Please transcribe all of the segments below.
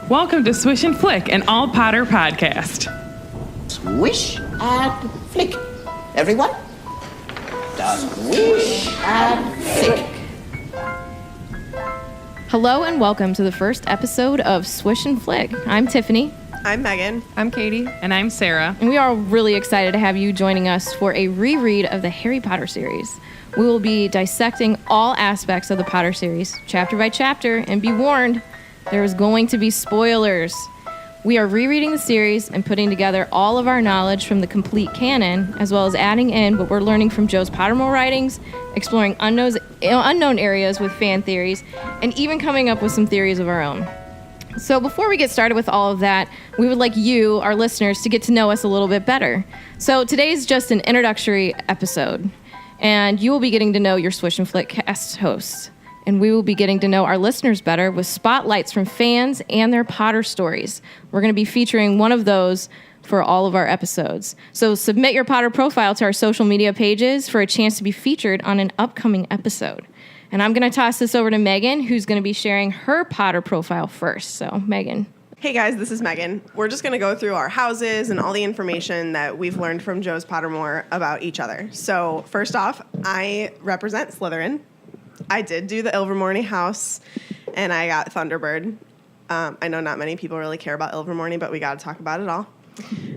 Welcome to Swish and Flick, an all Potter podcast. Swish and flick. Everyone? Swish and flick. Hello and welcome to the first episode of Swish and Flick. I'm Tiffany. I'm Megan. I'm Katie. And I'm Sarah. And we are really excited to have you joining us for a reread of the Harry Potter series. We will be dissecting all aspects of the Potter series, chapter by chapter, and be warned, there is going to be spoilers. We are rereading the series and putting together all of our knowledge from the complete canon, as well as adding in what we're learning from Joe's Pottermore writings, exploring unknown areas with fan theories, and even coming up with some theories of our own. So before we get started with all of that, we would like you, our listeners, to get to know us a little bit better. So today's just an introductory episode, and you will be getting to know your Swish and Flick cast hosts. And we will be getting to know our listeners better with spotlights from fans and their Potter stories. We're going to be featuring one of those for all of our episodes. So submit your Potter profile to our social media pages for a chance to be featured on an upcoming episode. And I'm going to toss this over to Megan, who's going to be sharing her Potter profile first. So, Megan. Hey guys, this is Megan. We're just going to go through our houses and all the information that we've learned from Joe's Pottermore about each other. So first off, I represent Slytherin. I did do the Ilvermorny house, and I got Thunderbird. I know not many people really care about Ilvermorny, but we got to talk about it all.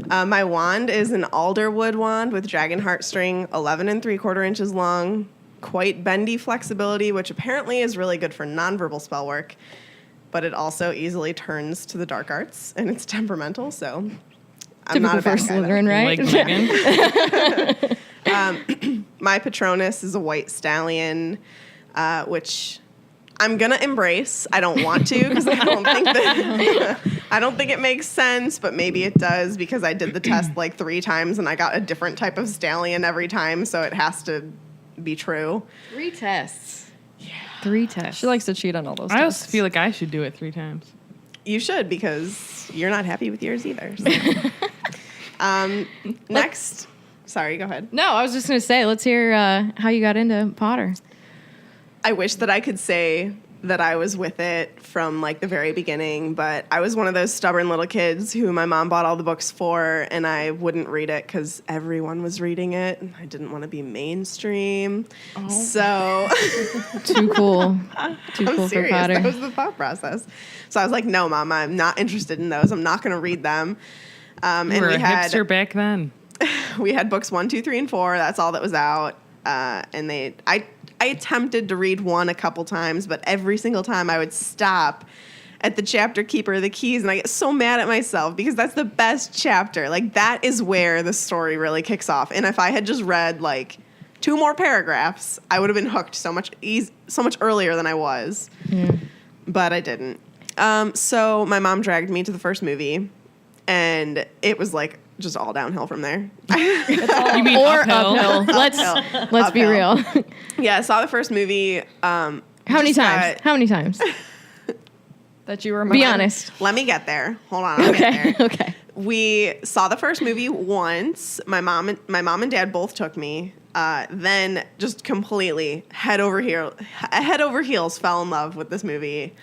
My wand is an alderwood wand with dragon heartstring, 11 3/4 inches long, quite bendy flexibility, which apparently is really good for nonverbal spell work, but it also easily turns to the dark arts, and it's temperamental, so I'm not a bad guy, Slytherin, right? Like Megan. My Patronus is a white stallion, which I'm gonna embrace. I don't want to because I don't think that I don't think it makes sense, but maybe it does because I did the test like 3 times and I got a different type of stallion every time, so it has to be true. 3 tests. Yeah. 3 tests. She likes to cheat on all those I tests. also feel like I should do it 3 times. You should because you're not happy with yours either. So. Next, sorry, go ahead. No, I was just going to say, let's hear how you got into Potter. I wish that I could say that I was with it from like the very beginning, but I was one of those stubborn little kids who my mom bought all the books for, and I wouldn't read it because everyone was reading it, and I didn't want to be mainstream. Oh. So Too cool. Too I'm cool serious. for Potter. That was the thought process. So I was like, no, Mom, I'm not interested in those. I'm not going to read them. You were a hipster back then. We had books 1, 2, 3, and 4. That's all that was out. And I attempted to read one a couple times, but every single time I would stop at the chapter Keeper of the Keys, and I get so mad at myself because that's the best chapter. Like, that is where the story really kicks off. And if I had just read, like, 2 more paragraphs, I would have been hooked so much earlier than I was. Yeah. But I didn't. So my mom dragged me to the first movie, and it was, like, just all downhill from there. You mean Or uphill? uphill. Let's be real. Yeah, I saw the first movie. How many times? How many times? That you remember. Be honest. Let me get there. Hold on, I'll get Okay. there. Okay. We saw the first movie once. My mom and dad both took me. Then just completely head over heels fell in love with this movie.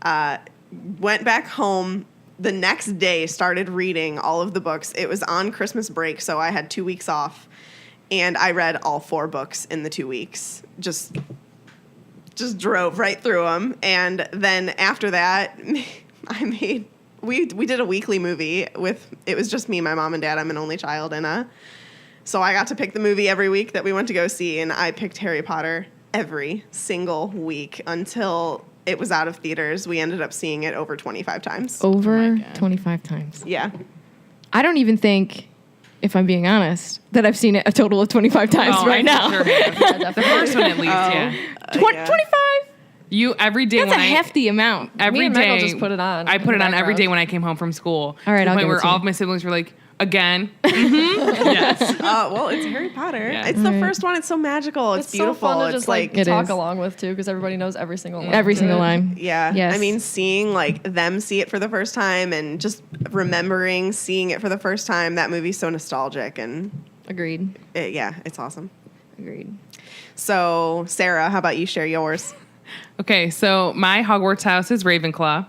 Went back home. The next day, started reading all of the books. It was on Christmas break, so I had 2 weeks off, and I read all 4 books in the 2 weeks. Just drove right through them, and then after that, we did a weekly movie it was just me, my mom, and dad. I'm an only child, and so I got to pick the movie every week that we went to go see, and I picked Harry Potter every single week until it was out of theaters. We ended up seeing it over 25 times. Over 25 times. Yeah. I don't even think, if I'm being honest, that I've seen it a total of 25 times Oh, right I now. Sure have. The first one at least, yeah. Yeah. 25? You every day That's when a hefty amount. every Me and Meg will day just put it on I in put the it on every background. day when I came home from school. All right, to the I'll point give it where to all you. of my siblings were like, again. Yes. Well, it's Harry Potter. Yeah. It's the first one. It's so magical. It's beautiful. so fun to it's just like It talk is. along with too, because everybody knows every single line. Every to single it. line. yeah. Yes. I mean, seeing like them see it for the first time and just remembering seeing it for the first time, that movie's so nostalgic, and Agreed. it's awesome. Agreed. So, Sarah, how about you share yours? Okay, so my Hogwarts house is Ravenclaw.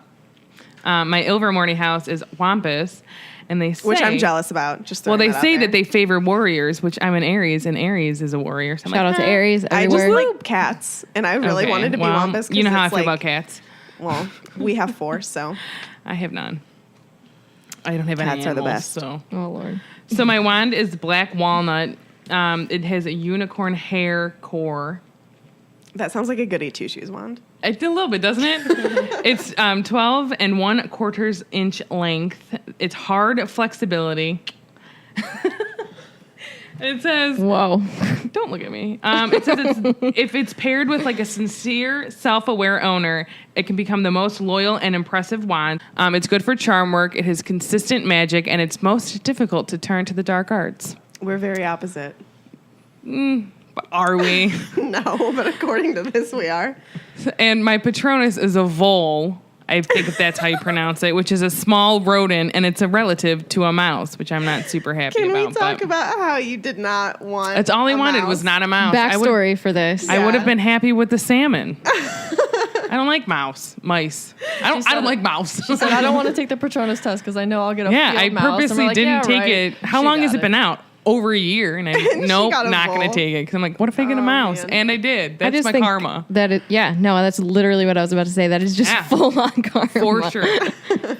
My Ilvermorny house is Wampus, and they say, Which I'm jealous about. Just well, throwing they that say out there. that they favor warriors, which I'm an Aries, and Aries is a warrior. So I'm Shout like, out to Aries I everywhere. just like cats, and I really okay, wanted to be well, Wampus. 'Cause You know how I it's feel like- about cats. Well, we have 4, so I have none. I don't have any Cats are the animals, best. So. Oh, Lord. So my wand is black walnut. It has a unicorn hair core. that sounds like a goody two shoes wand. It's a little bit, doesn't it? It's 12 and 1/4 inch length. It's hard flexibility. It says, Whoa. don't look at me. It says if it's paired with like a sincere, self-aware owner, it can become the most loyal and impressive wand. It's good for charm work. It has consistent magic, and it's most difficult to turn to the dark arts. We're very opposite. Are we? No, but according to this, we are. And my Patronus is a vole. I think that's how you pronounce it, which is a small rodent, and it's a relative to a mouse, which I'm not super happy Can about. we talk but about how you did not want? that's all I a wanted mouse? was not a mouse. Backstory for this. I would have Yeah. been happy with the salmon. I don't like mice. I don't like mouse. She said, I don't want to take the Patronus test because I know I'll get a Yeah, field I mouse. And we're purposely like, didn't yeah, take right. it. How She long has got it been out? Over a year, and I nope, got a not gonna vole. take it because I'm like, what if I get a mouse? man. And I did. I That's just my think karma That it, yeah, no, that's literally what I was about to say. That is just Yeah. full on karma. for sure.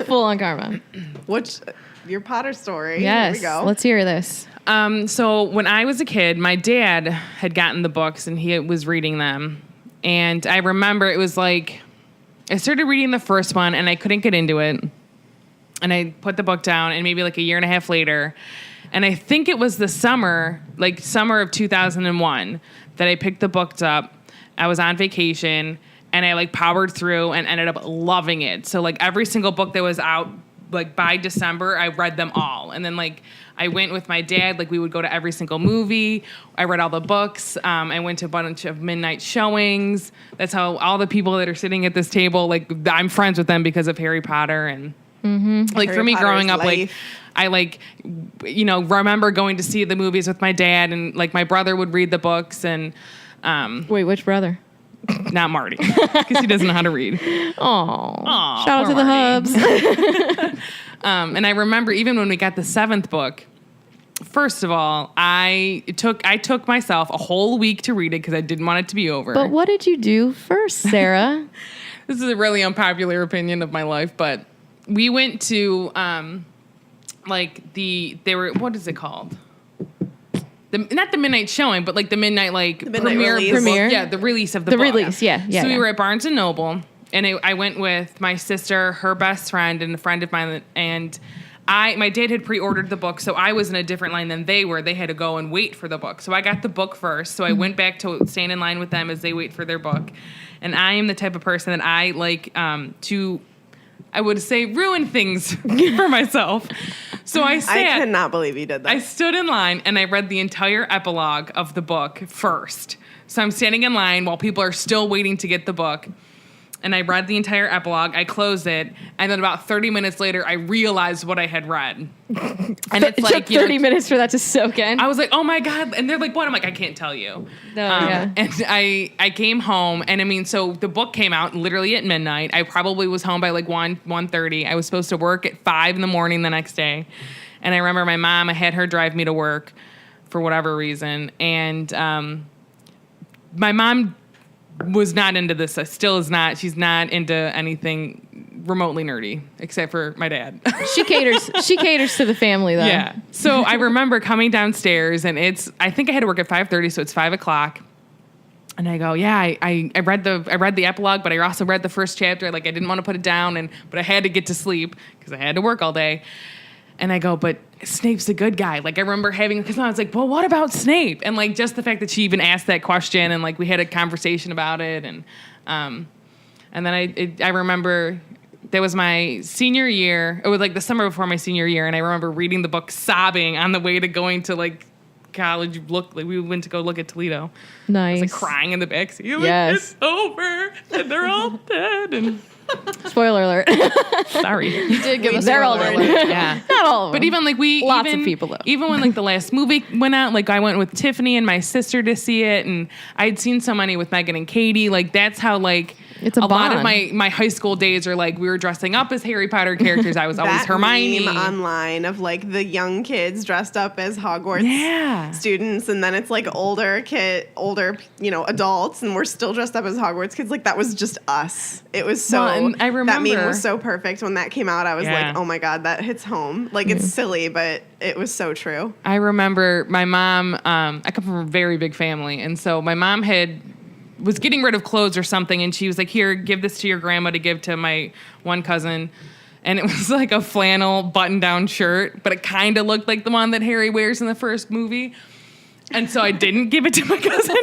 Full on karma. Which your Potter story? Yes. Here we go. Let's hear this. So when I was a kid, my dad had gotten the books and he was reading them. And I remember it was like, I started reading the first one and I couldn't get into it. And I put the book down, and maybe like a year and a half later, and I think it was the summer of 2001, that I picked the books up. I was on vacation and I like powered through and ended up loving it. So like every single book that was out, like by December, I read them all. And then like I went with my dad, like we would go to every single movie. I read all the books. I went to a bunch of midnight showings. That's how all the people that are sitting at this table, like I'm friends with them because of Harry Potter. And like Harry for me Potter's growing up, like life. I like, remember going to see the movies with my dad, and like my brother would read the books, and Wait, which brother? not Marty because he doesn't know how to read. Oh. Shout out poor to the Marty. Hubs. And I remember even when we got the 7th book, first of all, I took myself a whole week to read it because I didn't want it to be over. But what did you do first, Sarah? This is a really unpopular opinion of my life, but we went to what is it called? Not the midnight showing, but like the midnight midnight premiere. release. Premiere? Yeah, the release of the The book. release, yeah. So we yeah. were at Barnes and Noble, and I went with my sister, her best friend, and a friend of mine, and my dad had pre-ordered the book, so I was in a different line than they were. They had to go and wait for the book. So I got the book first. So I went back to stand in line with them as they wait for their book. And I am the type of person that I like to, I would say, ruin things for myself. So I I sat. cannot believe you did that. I stood in line and I read the entire epilogue of the book first. So I'm standing in line while people are still waiting to get the book. And I read the entire epilogue. I closed it. And then about 30 minutes later, I realized what I had read. And It took 30 minutes for that to soak in. I was like, oh my God. And they're like, what? I'm like, I can't tell you. No, yeah. And I came home. And I mean, so the book came out literally at midnight. I probably was home by like 1:30. I was supposed to work at 5 in the morning the next day. And I remember my mom, I had her drive me to work for whatever reason. And my mom was not into this. Still is not. She's not into anything remotely nerdy, except for my dad. She caters to the family though. Yeah. So I remember coming downstairs, and I think I had to work at 5:30, so it's 5:00. And I go, yeah, I read the epilogue, but I also read the first chapter. Like I didn't want to put it down, but I had to get to sleep because I had to work all day. And I go, but Snape's a good guy. Like I remember because I was like, well, what about Snape? And like just the fact that she even asked that question, and like we had a conversation about it, and then I remember that was my senior year. It was like the summer before my senior year, and I remember reading the book, sobbing on the way to going to like college. We went to go look at Toledo. Nice. I was like crying in the backseat. Like, Yes. it's over, and they're all dead. And Spoiler alert. sorry. Did give us They're a all spoiler dead. alert. Yeah. Not all of them. But even like Lots of people, though. Even when like the last movie went out, like I went with Tiffany and my sister to see it, and I'd seen so many with Megan and Katie. Like that's how like It's a lot of bond. my high school days are like we were dressing up as Harry Potter characters. I was always That Hermione. meme online of like the young kids dressed up as Hogwarts students, and then it's like older, adults, and we're still dressed up as Hogwarts kids. Like that was just us. It was so. Well, and I that meme remember- was so perfect when that came out. I was Yeah. like, oh my god, that hits home. Like it's silly, but it was so true. I remember my mom. I come from a very big family, and so my mom was getting rid of clothes or something, and she was like, "Here, give this to your grandma to give to my one cousin." And it was like a flannel button-down shirt, but it kind of looked like the one that Harry wears in the first movie. And so I didn't give it to my cousin.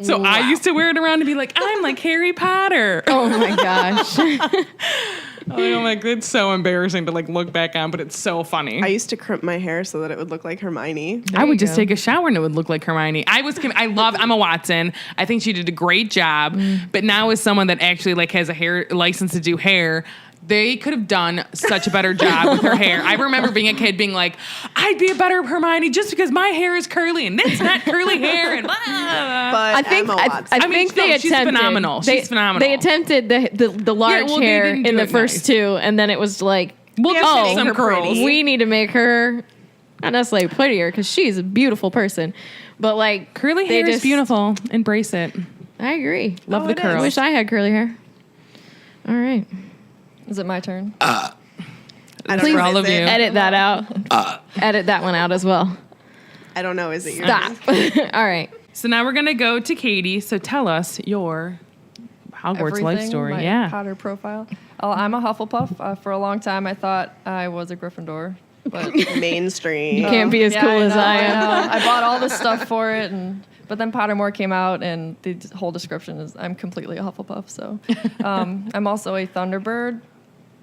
So I used to wear it around to be like, I'm like Harry Potter. Oh my gosh. I'm like, it's so embarrassing to like look back on, but it's so funny. I used to crimp my hair so that it would look like Hermione. I would just go. take a shower and it would look like Hermione. I'm a Watson. I think she did a great job. But now as someone that actually like has a hair license to do hair, they could have done such a better job with her hair. I remember being a kid being like, I'd be a better Hermione just because my hair is curly and it's not curly hair. And But I think Emma Watson. I I mean, think they no, attempted. she's phenomenal. She's phenomenal. They attempted the large well, they hair didn't in do the it first nice. two, and then it was like, We'll have just to make make some her curls. pretty. we need to make her not necessarily prettier because she's a beautiful person, but like Curly they hair is just- beautiful. Embrace it. I agree. Love the it is. curls. I wish I had curly hair. All right, Is it my turn? I don't please know, for all is of you. it? edit that out. Edit that one out as well. I don't know. Is it your Stop. All right. So now we're going to go to Katie. So tell us your Hogwarts life Everything, story. my Yeah. Potter profile. I'm a Hufflepuff. For a long time, I thought I was a Gryffindor. But mainstream? You can't be as yeah, cool as know, I am. know. I bought all this stuff for it, but then Pottermore came out, and the whole description is I'm completely a Hufflepuff. So I'm also a Thunderbird,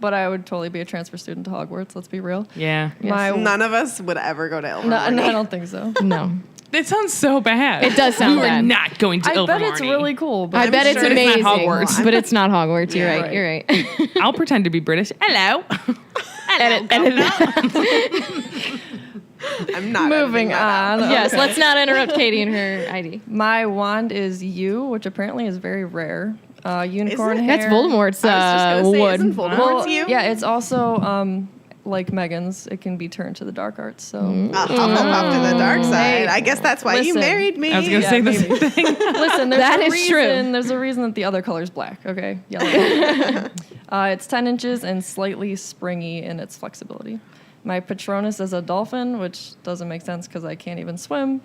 but I would totally be a transfer student to Hogwarts. Let's be real. Yeah. None of us would ever go to No, Ilvermorny. I don't think so. No. That sounds so bad. It does sound You are bad. not going to I Ilvermorny. bet it's really cool. But I I'm bet it's sure it's amazing, not Hogwarts. but it's not Hogwarts. You're Yeah, right. You're right. I'll pretend to be British. Hello. edit that. I'm not Moving editing that out. on. Yes, let's not interrupt Katie and her ID. My wand is U, which apparently is very rare. Unicorn Is it? hair. That's Voldemort's I was just gonna say, wood. isn't Voldemort's you? Yeah, it's also like Megan's. It can be turned to the dark arts. So Hufflepuff to the dark side. I guess that's why you Listen. married me. I was going to Yeah, say the maybe. same thing. listen, there's That a is reason, true. There's a reason that the other color is black. Okay, yellow. It's 10 inches and slightly springy in its flexibility. My Patronus is a dolphin, which doesn't make sense because I can't even swim.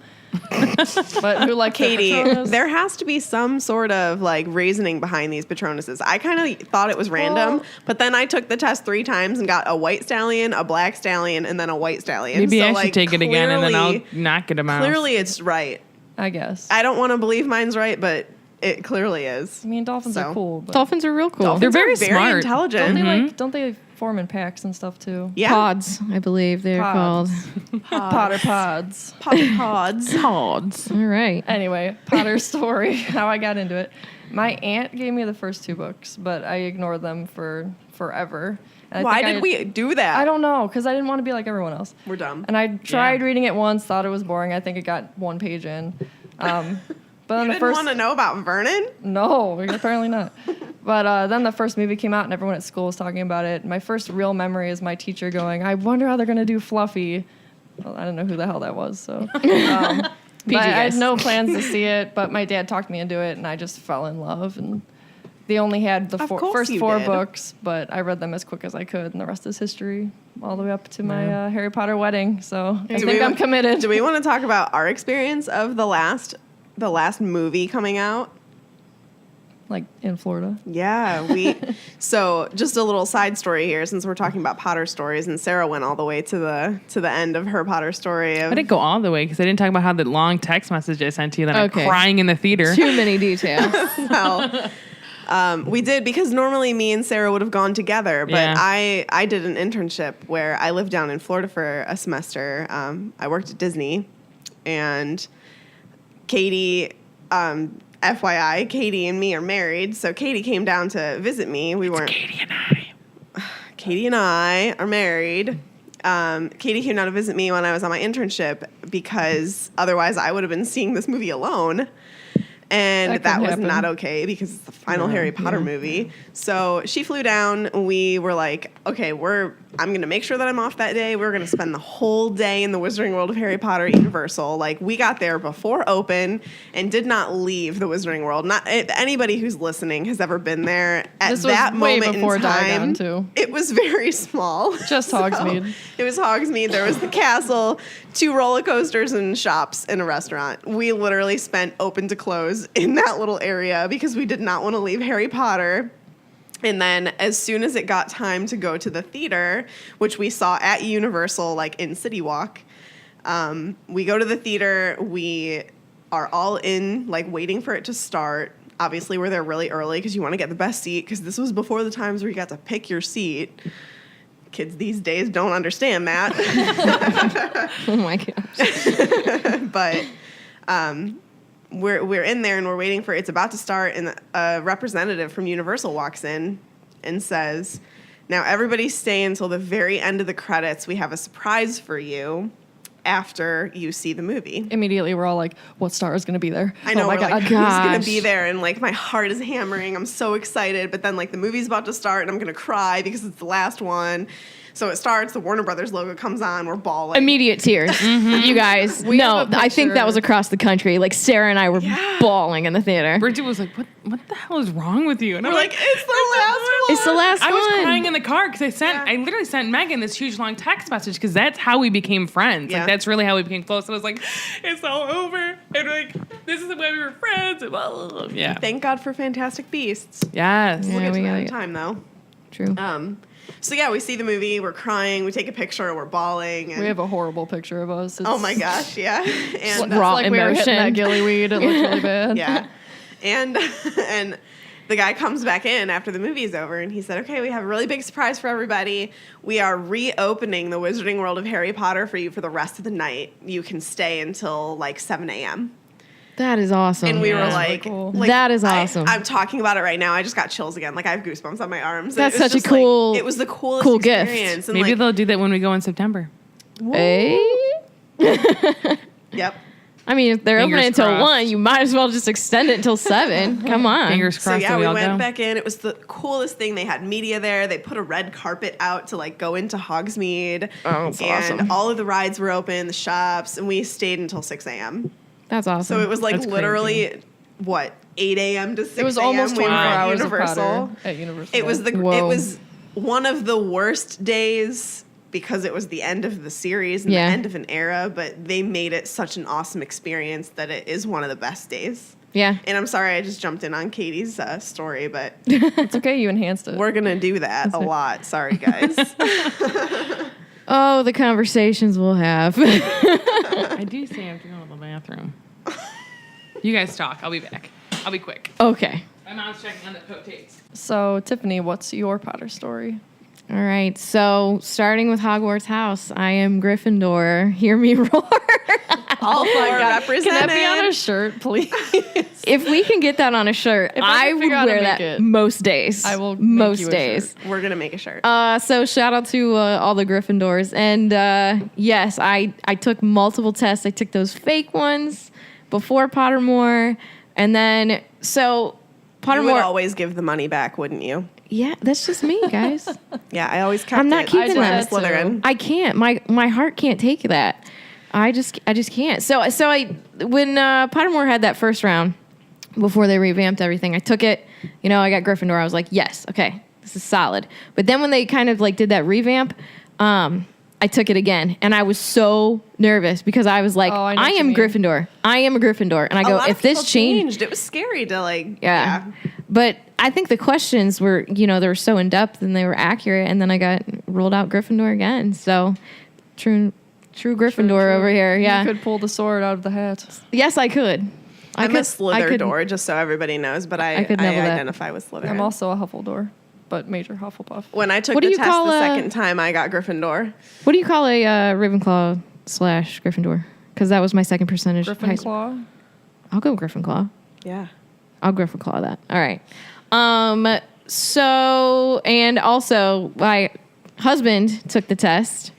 But who likes Katie, Patronus? there has to be some sort of like reasoning behind these Patronuses. I kind of thought it was random, Well- but then I took the test 3 times and got a white stallion, a black stallion, and then a white stallion. Maybe So, I should like, take it again and then I'll clearly- not get a mouse. Clearly, it's right. I guess. I don't want to believe mine's right, but it clearly is. I mean, dolphins So. are cool. But Dolphins are real cool. Dolphins They're very are very smart. intelligent. don't they form in packs and stuff too? Yeah. Pods, I believe they're Pods. called. Potter pods. Pods. Pods. All right. Anyway, Potter story, how I got into it. My aunt gave me the first 2 books, but I ignored them for forever. And I Why think did we do that? I don't know, because I didn't want to be like everyone else. We're dumb. And I tried Yeah. reading it once, thought it was boring. I think it got 1 page in. But then You the didn't first want to know about Vernon? no, apparently not. But then the first movie came out, and everyone at school was talking about it. My first real memory is my teacher going, "I wonder how they're gonna do Fluffy." Well, I don't know who the hell that was, so. But I guys. had no plans to see it, but my dad talked me into it, and I just fell in love. And they only had the Of course first you 4 did. books, but I read them as quick as I could, and the rest is history, all the way up to my Harry Potter wedding. So I think I'm committed. Do we want to talk about our experience of the last movie coming out? Like in Florida. Yeah, so just a little side story here, since we're talking about Potter stories, and Sarah went all the way to the end of her Potter story. I didn't go all the way because I didn't talk about how the long text message I sent to you that Okay. I'm crying in the theater. Too many details. Well, we did, because normally me and Sarah would have gone together, but Yeah. I did an internship where I lived down in Florida for a semester. I worked at Disney, and Katie, FYI, Katie and me are married, so Katie came down to visit me. We weren't. Katie and I. Katie and I are married. Katie came down to visit me when I was on my internship, because otherwise I would have been seeing this movie alone. And that couldn't was happen. not okay because it's the final Harry Potter movie. So she flew down. We were like, okay, I'm going to make sure that I'm off that day. We're going to spend the whole day in the Wizarding World of Harry Potter at Universal. Like, we got there before open and did not leave the Wizarding World. Not anybody who's listening has ever been there. At This was that way moment before in time, Diagon, too. it was very small. Just Hogsmeade. It was Hogsmeade. There was the castle, 2 roller coasters and shops and a restaurant. We literally spent open to close in that little area because we did not want to leave Harry Potter. And then as soon as it got time to go to the theater, which we saw at Universal, like in City Walk, we go to the theater. We are all in, like, waiting for it to start. Obviously, we're there really early because you want to get the best seat because this was before the times where you got to pick your seat. Kids these days don't understand that. Oh my gosh. But we're in there and we're waiting for it's about to start, and a representative from Universal walks in and says, "Now everybody stay until the very end of the credits. We have a surprise for you after you see the movie." Immediately, we're all like, what star is going to be there? I know, Oh my we're God. like, who's gonna Gosh. be there? And like my heart is hammering. I'm so excited, but then like the movie's about to start and I'm gonna cry because it's the last one. So it starts, the Warner Brothers logo comes on, we're bawling. Immediate tears. You guys. We No, have a I think that picture. was across the country. Like Sarah and I were bawling in the theater. Bridget was like, "What the hell is wrong with you?" And We're I'm like, it's the last one. It's the last I was one. crying in the car because I literally sent Megan this huge long text message because that's how we became friends. Yeah. Like that's really how we became close. I was like, it's all over, and like this is the way we were friends. And blah, blah, blah. Yeah. Thank God for Fantastic Beasts. Yes. Yeah. We'll get we to that gotta in get- time though. True. So yeah, we see the movie, we're crying, we take a picture, we're bawling. And, We have a horrible picture of us. oh my gosh, yeah. And Raw Like we were hitting that emotion. gillyweed. It looked really bad. yeah. And the guy comes back in after the movie's over and he said, "Okay, we have a really big surprise for everybody. We are reopening the Wizarding World of Harry Potter for you for the rest of the night. You can stay until like 7 a.m. That is awesome. And we were That's like, really cool. That is awesome. I'm talking about it right now. I just got chills again. Like I have goosebumps on my arms. That's It was such a just, like, cool- it was the coolest cool gift. experience. And Maybe like, they'll do that when we go in September. Hey. yep. I mean, if they're Fingers opening until crossed. 1, you might as well just extend it until 7. Come on. Fingers So crossed yeah, that we we all went go. back in. It was the coolest thing. They had media there. They put a red carpet out to like go into Hogsmeade. Oh, that's and awesome. all of the rides were open, the shops, and we stayed until 6 a.m. That's awesome. So it was like That's literally what 8 a.m. to 6 It was a.m. almost we 24 were at hours Universal. of Potter at Universal. It was it Whoa. was one of the worst days because it was the end of the series and Yeah. the end of an era, but they made it such an awesome experience that it is one of the best days. yeah. And I'm sorry I just jumped in on Katie's story, but It's okay. You enhanced it. we're gonna do that a lot. Sorry, guys. Oh, the conversations we'll have. I do say I have to go to the bathroom. You guys talk. I'll be back. I'll be quick. Okay. My mom's checking on the coat tapes. So, Tiffany, what's your Potter story? All right. So, starting with Hogwarts House, I am Gryffindor. Hear me roar. All four Can represented. that be on a shirt, please? If we can get that on a shirt, If I I can would figure out how to wear make that it, most days. I will make most you a days. shirt. We're gonna make a shirt. So shout out to all the Gryffindors. And yes, I took multiple tests. I took those fake ones before Pottermore. And then, so you would Pottermore. always give the money back, wouldn't you? Yeah, that's just me, guys. Yeah, I always kept I'm not it. keeping I'm them. a Slytherin. I can't. My heart can't take that. I just can't. So when Pottermore had that first round before they revamped everything, I took it. You know, I got Gryffindor. I was like, yes, okay, this is solid. But then when they kind of like did that revamp, I took it again, and I was so nervous because I was like, Oh, I know I what you am mean. Gryffindor. I am a Gryffindor, and I A go, lot of if this people changed, it was scary to like. yeah. But I think the questions were, they were so in depth and they were accurate, and then I got rolled out Gryffindor again. So true Gryffindor True. over here. Yeah. You could pull the sword out of the hat. Yes, I could. I'm a I Slytherin could- door, just so everybody knows, but I could never that. identify with Slytherin. I'm also a Huffledore, but major Hufflepuff. When I took What do the you test call the a- second time, I got Gryffindor. What do you call a Ravenclaw / Gryffindor? Because that was my second percentage. Gryffindor. I'll go Gryffindor. Yeah. I'll Gryffindor that. All right. So, and also my husband took the test,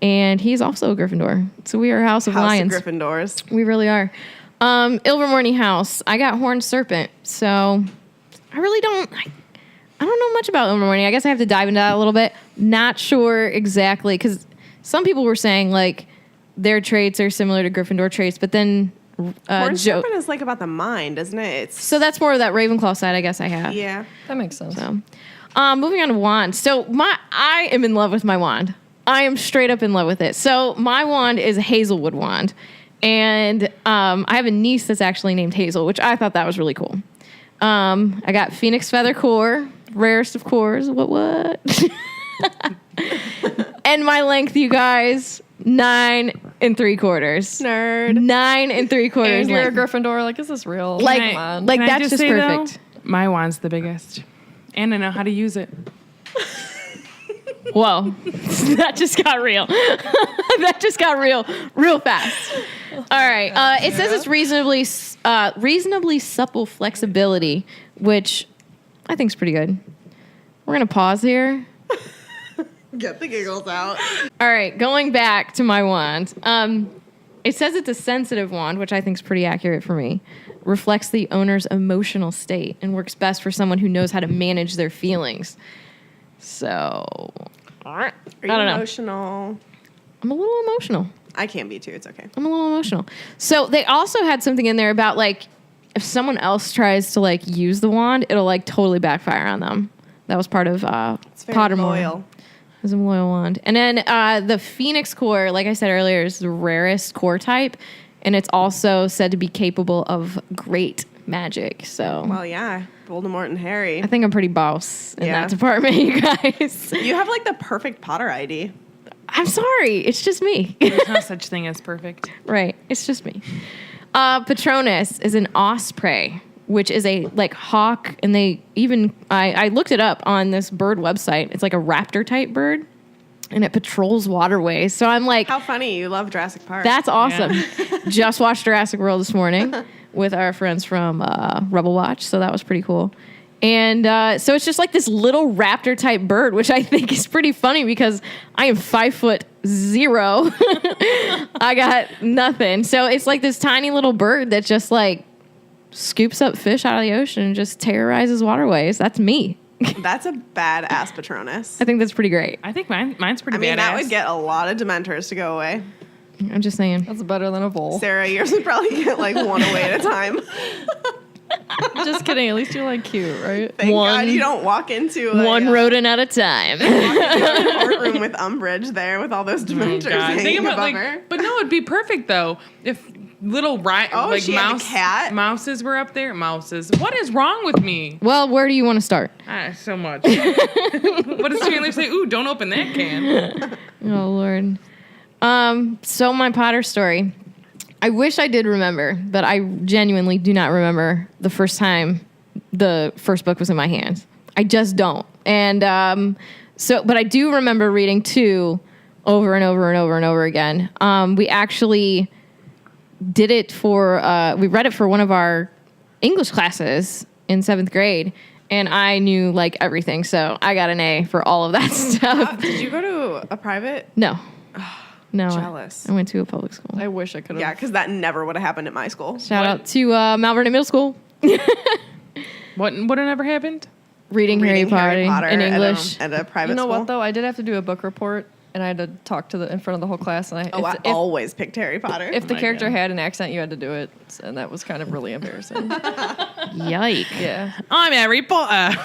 and he's also a Gryffindor. So we are a House of House Lions. of Gryffindors. We really are. Ilvermorny House. I got Horned Serpent, so I really don't. I don't know much about Ilvermorny. I guess I have to dive into that a little bit. Not sure exactly, because some people were saying like their traits are similar to Gryffindor traits, but then Horned Serpent is like about the mind, isn't it? So that's more of that Ravenclaw side, I guess I have. Yeah. That makes sense. So, moving on to wands. So I am in love with my wand. I am straight up in love with it. So my wand is a Hazelwood wand, and I have a niece that's actually named Hazel, which I thought that was really cool. I got Phoenix Feather Core, rarest of cores. What? And my length, you guys, 9 3/4. Nerd. 9 3/4. And you're a length. Gryffindor. Like, is this real? Like- Come on. like- Can I that's just say, perfect. Though, my wand's the biggest, and I know how to use it. Whoa, that just got real. That just got real fast. All right. It says it's reasonably supple flexibility, which I think is pretty good. We're gonna pause here. Get the giggles out. All right, going back to my wand. It says it's a sensitive wand, which I think is pretty accurate for me. Reflects the owner's emotional state and works best for someone who knows how to manage their feelings. So, I don't know. Emotional. I'm a little emotional. I can be too. It's okay. I'm a little emotional. So they also had something in there about like if someone else tries to like use the wand, it'll like totally backfire on them. That was part of It's very Pottermore. loyal. It was a loyal wand. And then the Phoenix core, like I said earlier, is the rarest core type, and it's also said to be capable of great magic. So Well, yeah. Voldemort and Harry. I think I'm pretty boss in Yeah. that department, you guys. You have like the perfect Potter ID. I'm sorry, it's just me. There's no such thing as perfect. Right. It's just me. Patronus is an osprey, which is a like hawk, and they even I looked it up on this bird website. It's like a raptor type bird, and it patrols waterways. So I'm like, How funny. You love Jurassic Park. that's awesome. Just watched Jurassic World this morning with our friends from Rebel Watch, so that was pretty cool. And so it's just like this little raptor type bird, which I think is pretty funny because I am 5'0". I got nothing. So it's like this tiny little bird that just like scoops up fish out of the ocean and just terrorizes waterways. That's me. That's a badass Patronus. I think that's pretty great. I think mine's pretty I mean, badass. that would get a lot of Dementors to go away. I'm just saying. That's better than a bowl. Sarah, yours would probably get like one away at a time. Just kidding. At least you're like cute, right? Thank One- God you don't walk into a, One rodent at a time. courtroom with Umbridge there with all those Oh, Dementors God. hanging Think about above like, her. but no, it'd be perfect though if little Oh, like she had a cat? mouses were up there. Mouses. What is wrong with me? Well, where do you want to start? So much. What does Chandler say? Ooh, don't open that can. Oh, Lord. So my Potter story. I wish I did remember, but I genuinely do not remember the first time the first book was in my hands. I just don't. And but I do remember reading 2 over and over and over and over again. We actually did it we read it for one of our English classes in 7th grade, and I knew like everything. So I got an A for all of that stuff. Did you go to a private? No. No. Jealous. I went to a public school. I wish I could have. Yeah, because that never would have happened at my school. Shout out to Mount Vernon Middle School. What never happened? Reading Harry Potter in English. at a private You know school. what though? I did have to do a book report, and I had to talk to in front of the whole class. And I always picked Harry Potter. if the my character God. had an accent, you had to do it, and that was kind of really embarrassing. Yike. Yeah, I'm Harry Potter.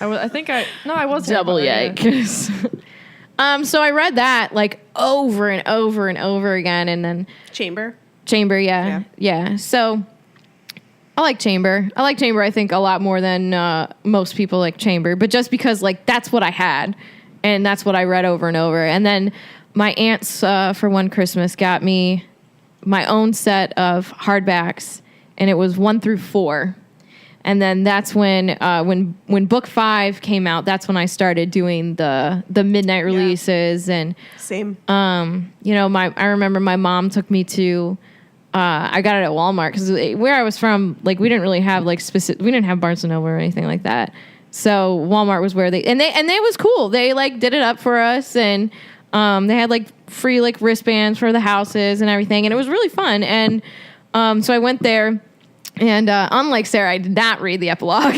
I think I was Harry Double Potter, yeah. yikes. So I read that like over and over and over again, and then Chamber. Chamber, yeah. So I like Chamber. I think a lot more than most people like Chamber, but just because like that's what I had, and that's what I read over and over. And then my aunts for one Christmas got me my own set of hardbacks, and it was 1 through 4. And then that's when book 5 came out. That's when I started doing the midnight releases, and Same. I remember my mom took me to. I got it at Walmart because where I was from, like we didn't really have like specific. We didn't have Barnes and Noble or anything like that. So Walmart was where they was cool. They like did it up for us, and they had like free like wristbands for the houses and everything, and it was really fun. And So I went there, and unlike Sarah, I did not read the epilogue.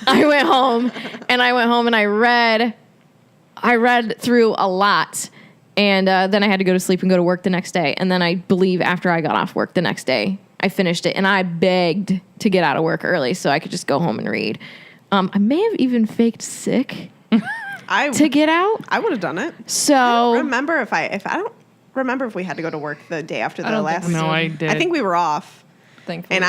I went home and I read through a lot. And then I had to go to sleep and go to work the next day. And then I believe after I got off work the next day, I finished it. And I begged to get out of work early so I could just go home and read. I may have even faked sick to get out. I would have done it. So I don't remember if I don't remember if we had to go to work the day after the don't last. think we No, I did. I think we were off, Thankfully. and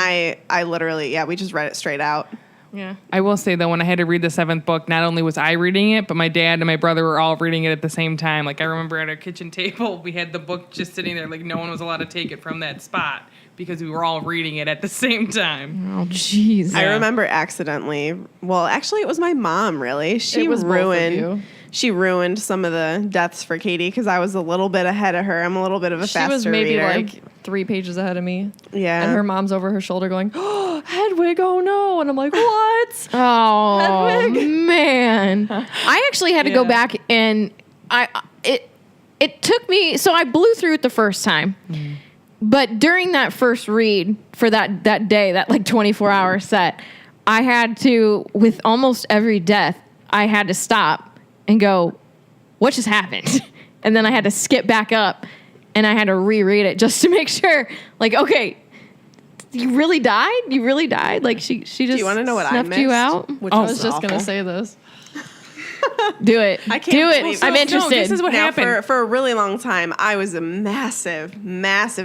I literally we just read it straight out. yeah. I will say though, when I had to read the 7th book, not only was I reading it, but my dad and my brother were all reading it at the same time. Like I remember at our kitchen table, we had the book just sitting there, like no one was allowed to take it from that spot because we were all reading it at the same time. Oh, jeez. I Yeah. remember accidentally. Well, actually, it was my mom. Really, It was both of you. She ruined some of the deaths for Katie because I was a little bit ahead of her. I'm a little bit of a She faster was maybe reader. like 3 pages ahead of me. Yeah. And her mom's over her shoulder going, "Oh, Hedwig, oh no." And I'm like, "What?" Oh Hedwig. man, I actually had to go Yeah. back and it took me. So I blew through it the first time, but during that first read for that day, that like 24-hour set, I had to, with almost every death, I had to stop and go, "What just happened?" And then I had to skip back up and I had to reread it just to make sure, like, okay. You really died? You really died? Like she just Do you want to know what I snuffed missed? you out? Which I was was just going awful. to say this. Do it. I can't Do it. believe- I'm No, interested. this is what Now, happened. for a really long time, I was a massive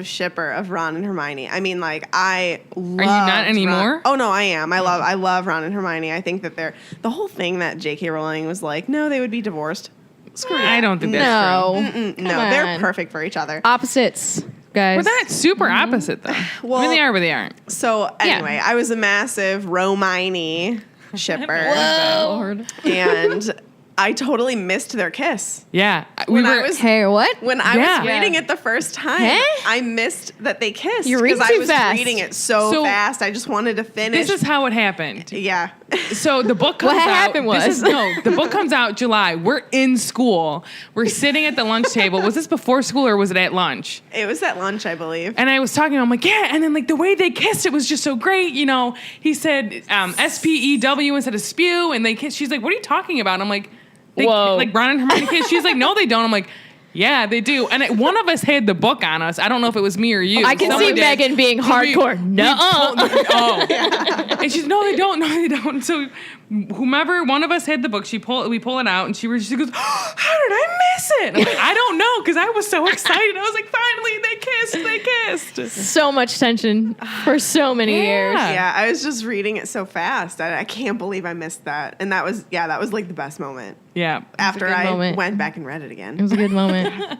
shipper of Ron and Hermione. I mean, like I loved Are you not anymore? Ron. Oh no, I am. I love Ron and Hermione. I think that the whole thing that J.K. Rowling was like, no, they would be divorced. Screw I that. don't think that's true. no. No, Come they're on. perfect for each other. Opposites, guys. But that's super opposite though. Well- I mean, they are, but they aren't. So anyway, I was a massive Romine shipper, Lord. and I totally missed their kiss. Yeah, When I was Hey, what? When I Yeah. was reading it the first time, Huh? I missed that they kissed. You're reading 'cause too I was fast. reading it so So- fast. I just wanted to finish. This is how it happened. yeah. So the book comes What out. happened was- the book comes out July. We're in school. We're sitting at the lunch table. Was this before school or was it at lunch? It was at lunch, I believe. And I was talking. I'm like, yeah. And then like the way they kissed, it was just so great. You know, he said SPEW instead of spew, and they kissed. She's like, what are you talking about? I'm like, Whoa. like Ron and Hermione kiss. She's like, no, they don't. I'm like, yeah, they do. And one of us had the book on us. I don't know if it was me or you. I can Someone see did. Megan being hardcore. No. Oh. And she's, no, they don't. So whomever, one of us had the book, we pull it out, and she goes, oh, how did I miss it? I'm like, I don't know, because I was so excited. I was like, finally, they kissed. So much tension for so many years. Yeah. Yeah, I was just reading it so fast. I can't believe I missed that. And that was like the best moment. Yeah. After good I moment. went back and read it It again. was a good moment.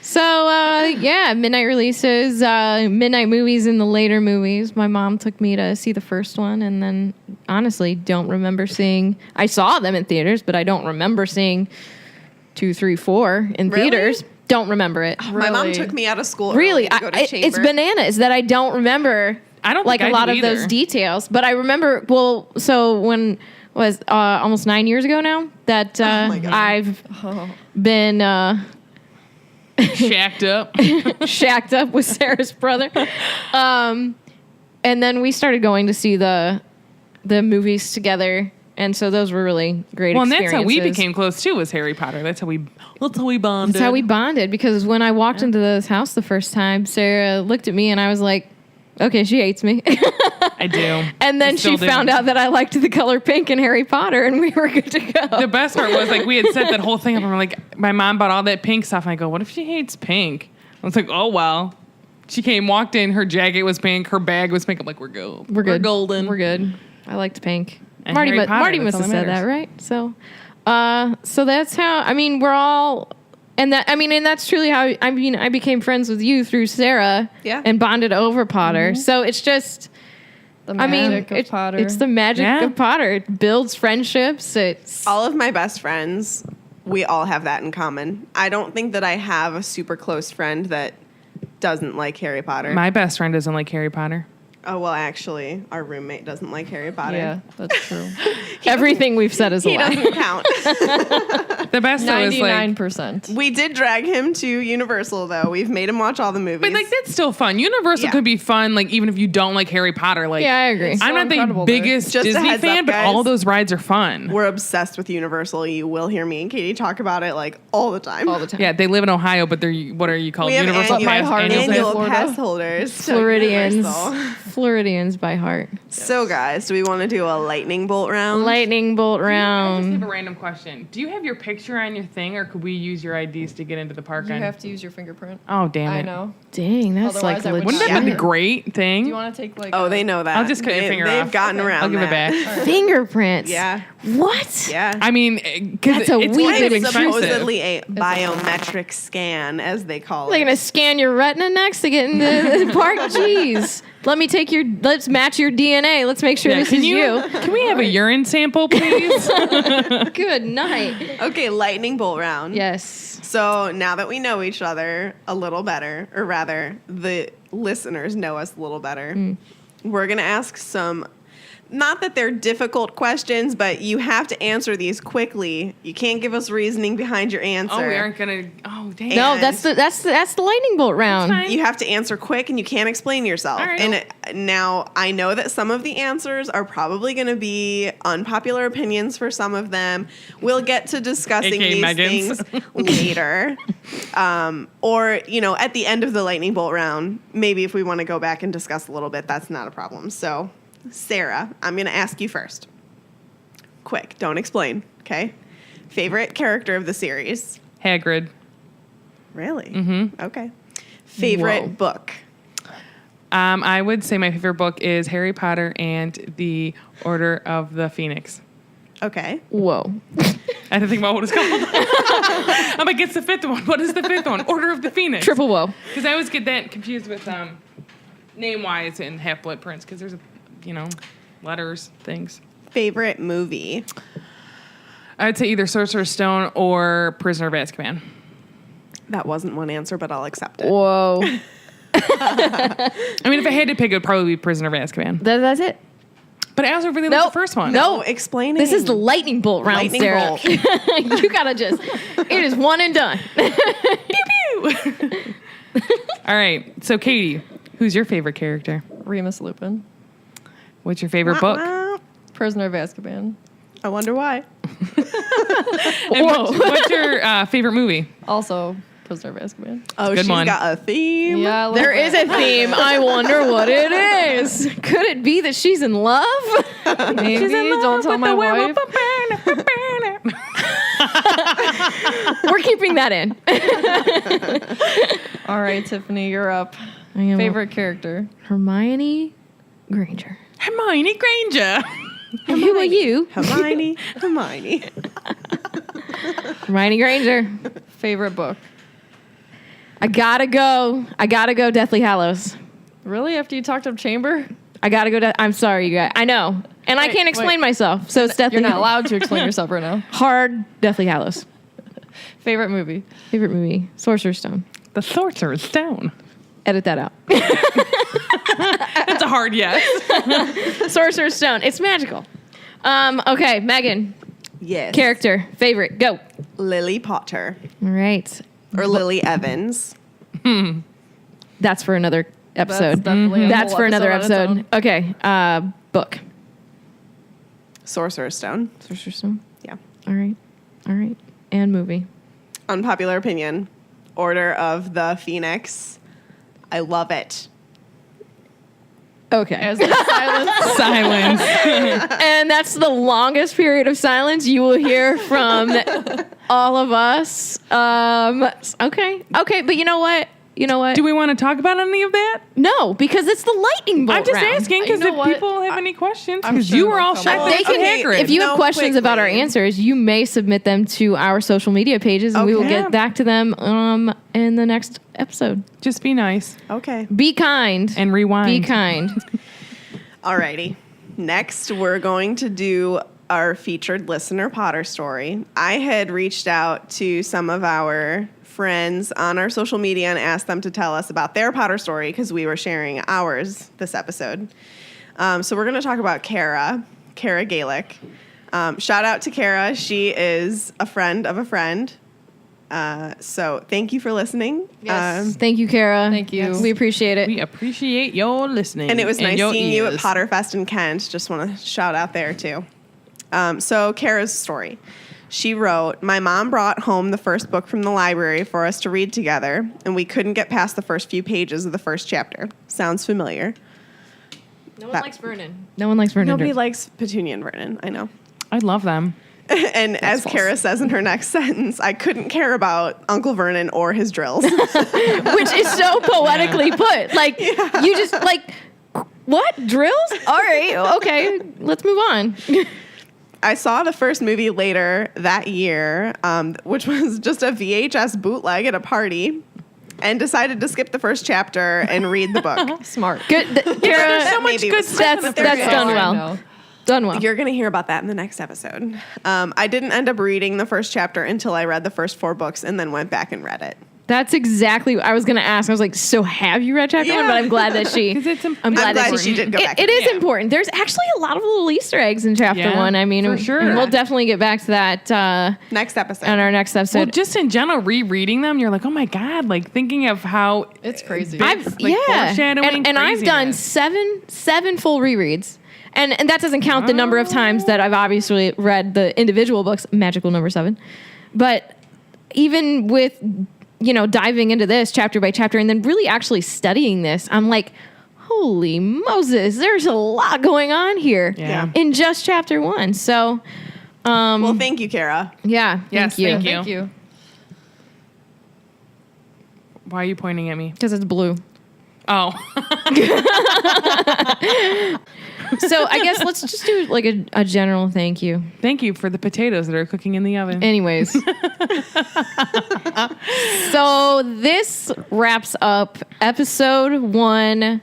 So, midnight releases, midnight movies and the later movies. My mom took me to see the first one, and then honestly don't remember seeing. I saw them in theaters, but I don't remember seeing 2, 3, 4 in Really? theaters. Don't remember it. My mom Really? took me out of school Really, early to go to it's chamber. bananas that I don't remember. I don't like think a I lot do of those either. details, but I remember. Well, so when was almost 9 years ago now that my God. I've been Shacked up. shacked up with Sarah's brother, and then we started going to see the movies together, and so those were really great. Well, and that's how we experiences. became close too, was Harry Potter. That's how we bonded. That's how we bonded, because when I walked into this house the first time, Sarah looked at me and I was like, okay, she hates me. I do. And then I still she do. found out that I liked the color pink in Harry Potter, and we were good to go. The best part was like we had set that whole thing up, and we're like, my mom bought all that pink stuff, and I go, what if she hates pink? I was like, oh well. She walked in, her jacket was pink, her bag was pink. I'm like, we're good. We're good. golden. We're good. I liked pink. And Marty, Harry Potter, Marty that's must all have that said that, matters. right? So that's how. I mean, we're all. And that's truly how. I became friends with you through Sarah. Yeah. And bonded over Potter. So it's just. The I mean, magic of Potter. it's the magic Yeah. of Potter. It builds friendships. It's all of my best friends, we all have that in common. I don't think that I have a super close friend that doesn't like Harry Potter. My best friend doesn't like Harry Potter. Oh, well, actually, our roommate doesn't like Harry Potter. Yeah, that's true. everything we've said is a He lie. doesn't count. The best though is like, 99%. We did drag him to Universal, though. We've made him watch all the movies. but like that's still fun. Universal Yeah. could be fun, like even if you don't like Harry Potter. Like, Yeah, I agree. I'm so not the incredible there. biggest Just a Disney heads fan, up, but guys. all those rides are fun. We're obsessed with Universal. You will hear me and Katie talk about it like all the time. All the time. Yeah, they live in Ohio, but they're what are you called? We have Universal annual, My heart is in annual Florida. pass holders. to Floridians. Universal. Floridians by heart. So, guys, do we want to do a lightning bolt round? Lightning bolt I just round. have a random question. Do you have your picture on your thing, or could we use your IDs to get into the park? You on- have to use your fingerprint. Oh, damn it! I know. Dang, that's Otherwise, I like would Wouldn't legit. that be Yeah. the great thing? Do you want to take like? Oh, they know that. I'll just cut your finger They've off. gotten around. I'll give it that. back. Fingerprints. Yeah. What? Yeah. I mean, because That's a it's wee kind of bit It's expensive. supposedly a biometric scan, as they call They're it. gonna scan your retina next to get in the park. Jeez. Let's match your DNA. Let's make sure Yeah, this can is you. Can we have a urine sample, please? Good night. Okay, lightning bolt round. Yes. So now that we know each other a little better, or rather, the listeners know us a little better, we're going to ask some, not that they're difficult questions, but you have to answer these quickly. You can't give us reasoning behind your answer. Oh, we aren't gonna. Oh, dang. No, And- that's the lightning bolt round. fine. You have to answer quick and you can't explain yourself. All right. And now I know that some of the answers are probably going to be unpopular opinions for some of them. We'll get to discussing AKA these Megan's. things later. Or, at the end of the lightning bolt round, maybe if we want to go back and discuss a little bit, that's not a problem. So, Sarah, I'm going to ask you first. Quick, don't explain, okay? Favorite character of the series? Hagrid. Really? Mm-hmm. Okay. Favorite Whoa. book? I would say my favorite book is Harry Potter and the Order of the Phoenix. Okay. Whoa. I had to think about what it's called. I'm like, it's the fifth one. What is the fifth one? Order of the Phoenix. Triple whoa. Because I always get that confused with name-wise and Half-Blood Prince, because there's, letters, things. Favorite movie? I'd say either Sorcerer's Stone or Prisoner of Azkaban. That wasn't one answer, but I'll accept it. Whoa. I mean, if I had to pick, it would probably be Prisoner of Azkaban. That's it. But I also really Nope. like the first one. No. Explaining. This is the lightning bolt round, Lightning Sarah. bolt. You gotta it is one and done. All right. So, Katie, who's your favorite character? Remus Lupin, What's your favorite book? Prisoner of Azkaban. I wonder why. And what's your favorite movie? Also, Prisoner of Azkaban. Oh, Good she's one. got a theme. Yeah, a little There bit. is a theme. I wonder what it is. Could it be that she's in love? Maybe. Don't tell my wife. We're keeping that in. All right, Tiffany, you're up. I am Favorite character? Hermione Granger. Hermione Granger. And who are you? Hermione. Hermione Granger. Favorite book? I gotta go. Deathly Hallows. Really? After you talked up Chamber? I gotta go. I'm sorry, you guys. I know, and I Wait, can't explain wait. myself. So it's Deathly. You're not allowed to explain yourself right now. Hard Deathly Hallows. Favorite movie? Favorite movie: Sorcerer's Stone. The Sorcerer's Stone. Edit that out. That's a hard yes. Sorcerer's Stone. It's magical. Okay, Megan. Yes. Character favorite. Go. Lily Potter All right. or Lily Evans. That's for another episode. That's definitely a That's whole for another episode on its episode. Okay. Book. Sorcerer's Stone. Sorcerer's Stone. Yeah. All right. And movie. Unpopular opinion. Order of the Phoenix. I love it. Okay. As the silence. Silence. And that's the longest period of silence you will hear from all of us. Okay, but you know what? Do we want to talk about any of that? No, because it's the lightning bolt I'm just round. asking because You know if what? people have any questions, I'm because sure you were they'll all come shut up. down They can, Hagrid. if you have No, questions about our quickly. answers, you may submit them to our social media pages, and we will Okay. get back to them in the next episode. Just be nice Okay. Be kind. and rewind. Be kind. Alrighty. Next, we're going to do our featured listener Potter story. I had reached out to some of our friends on our social media and asked them to tell us about their Potter story because we were sharing ours this episode. So we're going to talk about Cara Gaelic. Shout out to Kara. She is a friend of a friend. So thank you for listening. Yes. Thank you, Kara. Thank you. We appreciate it. We appreciate your listening. And it was nice your seeing you at ears. Potterfest in Kent. Just want to shout out there too. So Kara's story. She wrote, "My mom brought home the first book from the library for us to read together, and we couldn't get past the first few pages of the first chapter." Sounds familiar. No one likes Vernon. No one likes Vernon. Nobody likes Petunia and Vernon, I know. I love them. And as false. Kara says in her next sentence, I couldn't care about Uncle Vernon or his drills. Which is so poetically put. Like, you just, like, what? Drills? All right. Okay. Let's move on. I saw the first movie later that year, which was just a VHS bootleg at a party, and decided to skip the first chapter and read the book. Smart. Good. Kara, so much Maybe good it's- stuff. that's There's done more. well. No. Done well. You're going to hear about that in the next episode. I didn't end up reading the first chapter until I read the first 4 books and then went back and read it. That's exactly what I was going to ask. I was like, so have you read chapter 1? But I'm glad that she. 'Cause it's I'm glad that she did go back. It is Yeah. important. There's actually a lot of little Easter eggs in chapter Yeah, 1. I mean, for sure. and we'll definitely get back to that Next episode. on our next episode. Well, just in general, rereading them, you're like, oh my God, like thinking of how It's crazy. bits, like, foreshadowing and I've done craziness. seven full rereads, and that doesn't count the number of times that I've obviously read the individual books, magical number 7. But even with diving into this chapter by chapter, and then really actually studying this, I'm like, holy Moses, there's a lot going on here Yeah. in just chapter 1. So, well, thank you, Kara. yeah, Yes, thank you, thank you. Thank you. Why are you pointing at me? because it's blue. Oh. So I guess let's just do like a general thank you. Thank you for the potatoes that are cooking in the oven. Anyways. So this wraps up episode 1,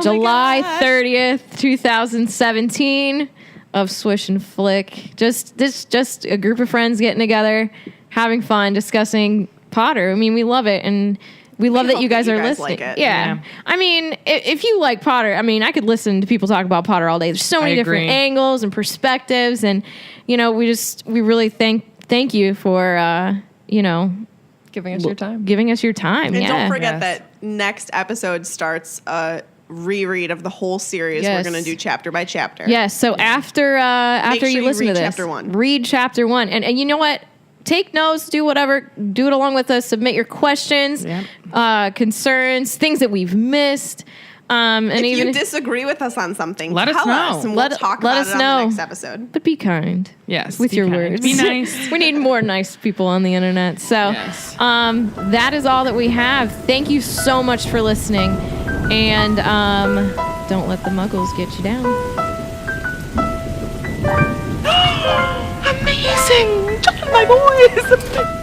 July 30th, 2017 of Swish and Flick. Just a group of friends getting together, having fun, discussing Potter. I mean, we love it, and we love that hope you guys that are you guys listening. like it. Yeah. Yeah. I mean, if you like Potter, I mean, I could listen to people talk about Potter all day. There's so many different agree. angles and perspectives, and we really thank you for Giving us your time. giving us your time. And yeah. don't forget Yes. that next episode starts a reread of the whole series. Yes. We're going to do chapter by chapter. Yes. So after sure you you listen to read this, chapter 1. read chapter 1, and you know what? Take notes, do whatever, do it along with us. Submit your questions, Yep. concerns, things that we've missed, and If even you disagree with us on something, Let us tell know. us, and Let- we'll talk let about us it on know. the next episode. but be kind. Yes. With be your kind. words. Be nice. We need more nice people on the internet. So Yes. that is all that we have. Thank you so much for listening. And don't let the Muggles get you down. Amazing! Just my voice!